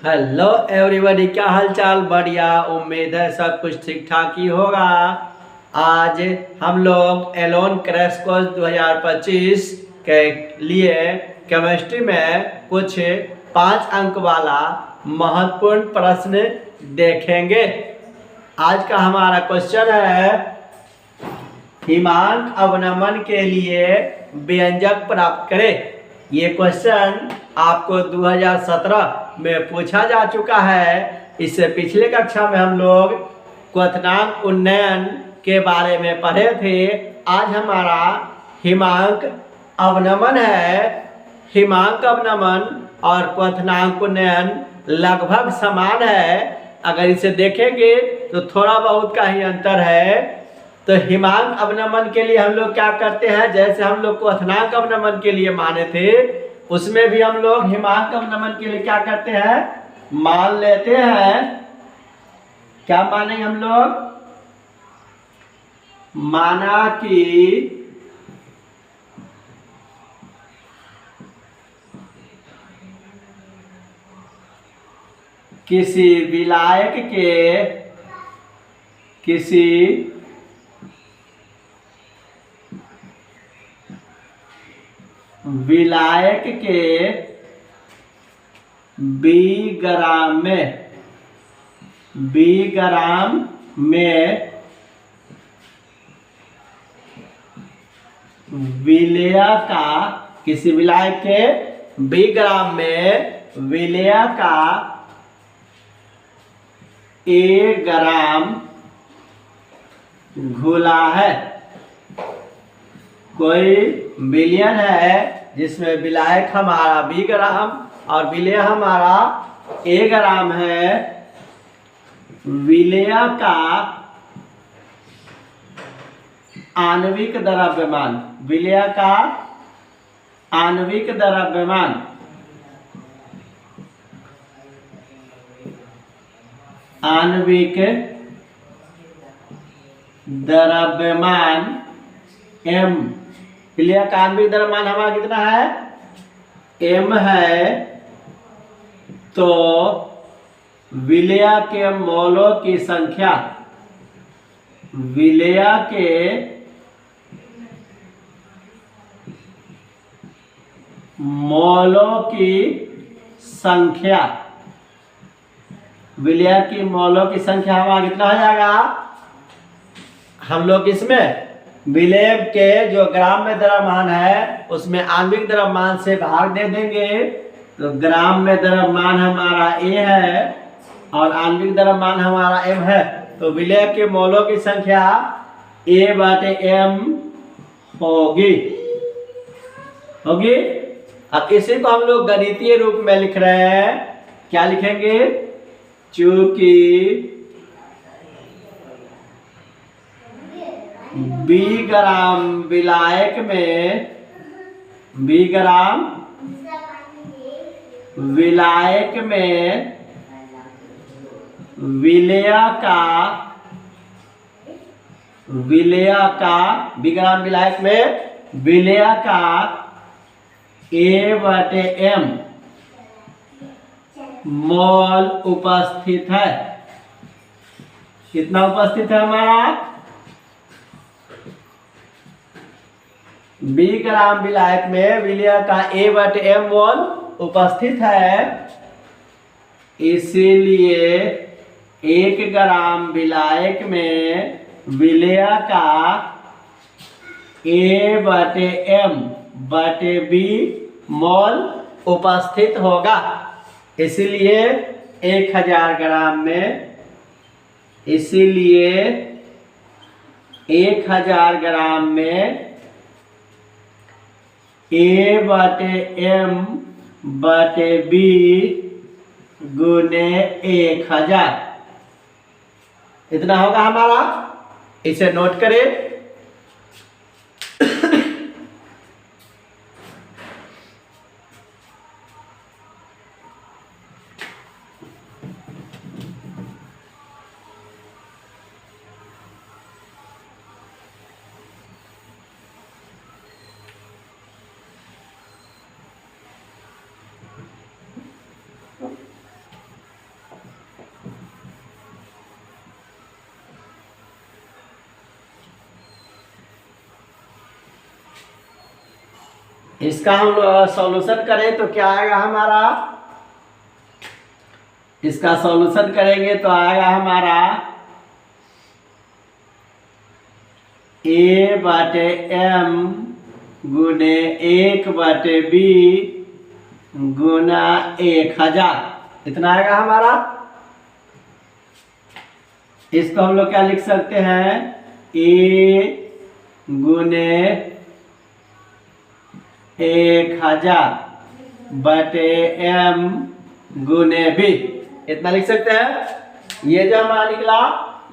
Hello everybody, क्या हाल चाल? बढ़िया, उम्मीद है सब कुछ ठीक ठाक ही होगा। आज हम लोग एलोन क्रैश कोर्स 2025 के लिए केमिस्ट्री में कुछ 5 अंक वाला महत्वपूर्ण प्रश्न देखेंगे। आज का हमारा क्वेश्चन है, हिमांक अवनमन के लिए व्यंजक प्राप्त करें। ये क्वेश्चन आपको 2017 में पूछा जा चुका है। इससे पिछले कक्षा में हम लोग क्वथनांक उन्नयन के बारे में पढ़े थे। आज हमारा हिमांक अवनमन है। हिमांक अवनमन और क्वथनांक उन्नयन लगभग समान है। अगर इसे देखेंगे तो थोड़ा बहुत का ही अंतर है। तो हिमांक अवनमन के लिए हम लोग क्या करते हैं, जैसे हम लोग क्वथनांक अवनमन के लिए माने थे, उसमें भी हम लोग हिमांक अवनमन के लिए क्या करते हैं, मान लेते हैं। क्या मानेंगे हम लोग? माना कि किसी विलायक के बी ग्राम में विलेय का, किसी विलायक के बी ग्राम में विलेय का ए ग्राम घुला है। कोई विलयन है जिसमें विलायक हमारा बी ग्राम और विलेय हमारा ए ग्राम है। विलेय का आणविक द्रव्यमान, विलेय का आणविक द्रव्यमान m, विलेय का आणविक द्रव्यमान हमारा कितना है? m है। तो विलेय के मोलों की संख्या, विलेय के मोलों की संख्या, विलेय की मोलों की संख्या हमारा कितना हो जाएगा? हम लोग इसमें विलेय के जो ग्राम में द्रव्यमान है उसमें आणविक द्रव्यमान से भाग दे देंगे। तो ग्राम में द्रव्यमान हमारा ए है और आणविक द्रव्यमान हमारा m है। तो विलेय के मोलों की संख्या A/m होगी। अब इसी को हम लोग गणितीय रूप में लिख रहे हैं। क्या लिखेंगे? चूंकि बी ग्राम विलायक में विलेय का विग्राम विलायक में विलेय का A/m मोल उपस्थित है। कितना उपस्थित है हमारा? बी ग्राम विलायक में विलेय का A/m मोल उपस्थित है। इसीलिए 1 ग्राम विलायक में विलेय का A/m/b मोल उपस्थित होगा। इसीलिए 1000 ग्राम में, इसीलिए 1000 ग्राम में A/m/b गुने 1000 इतना होगा हमारा। इसे नोट करें। इसका हम सॉल्यूशन करें तो क्या आएगा हमारा, इसका सॉल्यूशन करेंगे तो आएगा हमारा A/m गुने 1/b गुना 1000, इतना आएगा हमारा। इसको हम लोग क्या लिख सकते हैं, A गुने 1000 बटे m गुने b, इतना लिख सकते हैं। ये जो हमारा निकला,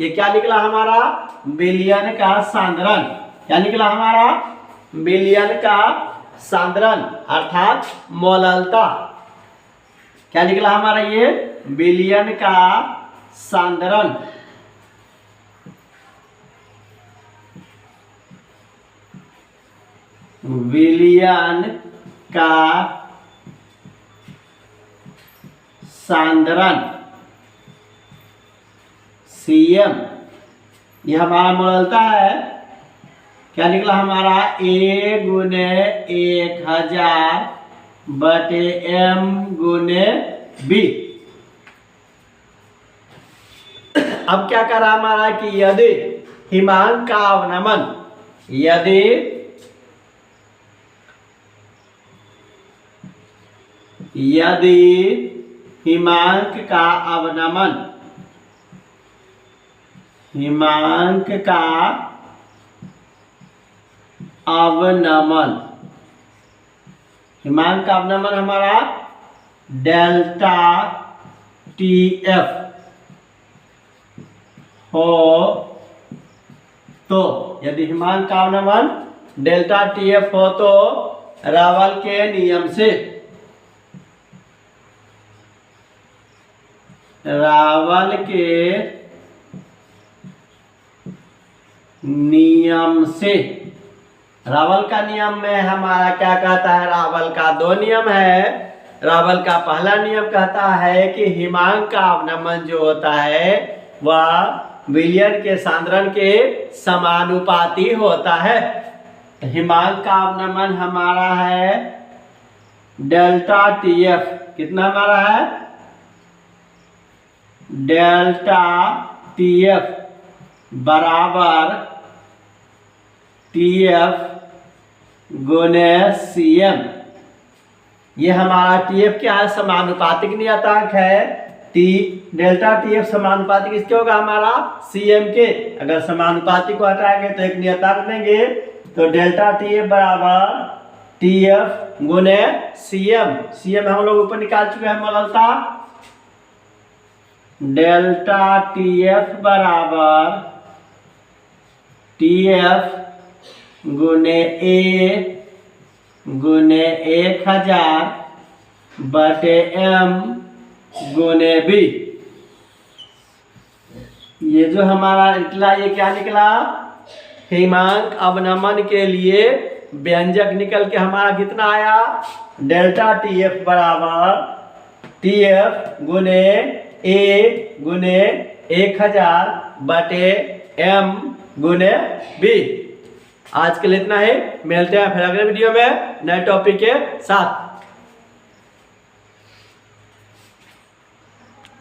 ये क्या निकला हमारा, बिलियन का सांद्रण। क्या निकला हमारा, बिलियन का सांद्रण अर्थात मोललता। क्या निकला हमारा, ये बिलियन का सांद्रण। बिलियन का सांद्रण cm, ये हमारा मोललता है। क्या निकला हमारा, A गुने 1000 बटे m गुने b। अब क्या करा हमारा कि यदि हिमांक का अवनमन, यदि हिमांक का अवनमन, हिमांक का अवनमन, हिमांक का अवनमन हमारा डेल्टा TF हो, तो यदि हिमांक का अवनमन डेल्टा TF हो तो रावल के नियम से, रावल के नियम से, रावल का नियम में हमारा क्या कहता है, रावल का दो नियम है। रावल का पहला नियम कहता है कि हिमांक का अवनमन जो होता है वह विलयन के सांद्रण के समानुपाती होता है। हिमांक का अवनमन हमारा है डेल्टा TF, कितना हमारा है, डेल्टा TF बराबर TF गुने cm। ये हमारा TF क्या है, समानुपातिक नियतांक है। डेल्टा TF समानुपातिक किसके होगा, हमारा cm के। अगर समानुपातिक को हटाएंगे तो एक नियतांक देंगे, तो डेल्टा TF बराबर TF गुने cm। cm हम लोग ऊपर निकाल चुके हैं मोललता। डेल्टा TF बराबर TF गुने A गुने 1000 बटे m गुने b। ये जो हमारा निकला, ये क्या निकला, हिमांक अवनमन के लिए व्यंजक निकल के हमारा कितना आया, डेल्टा TF बराबर TF गुने A गुने 1000 बटे m गुने b। आज के लिए इतना ही, मिलते हैं फिर अगले वीडियो में नए टॉपिक के साथ।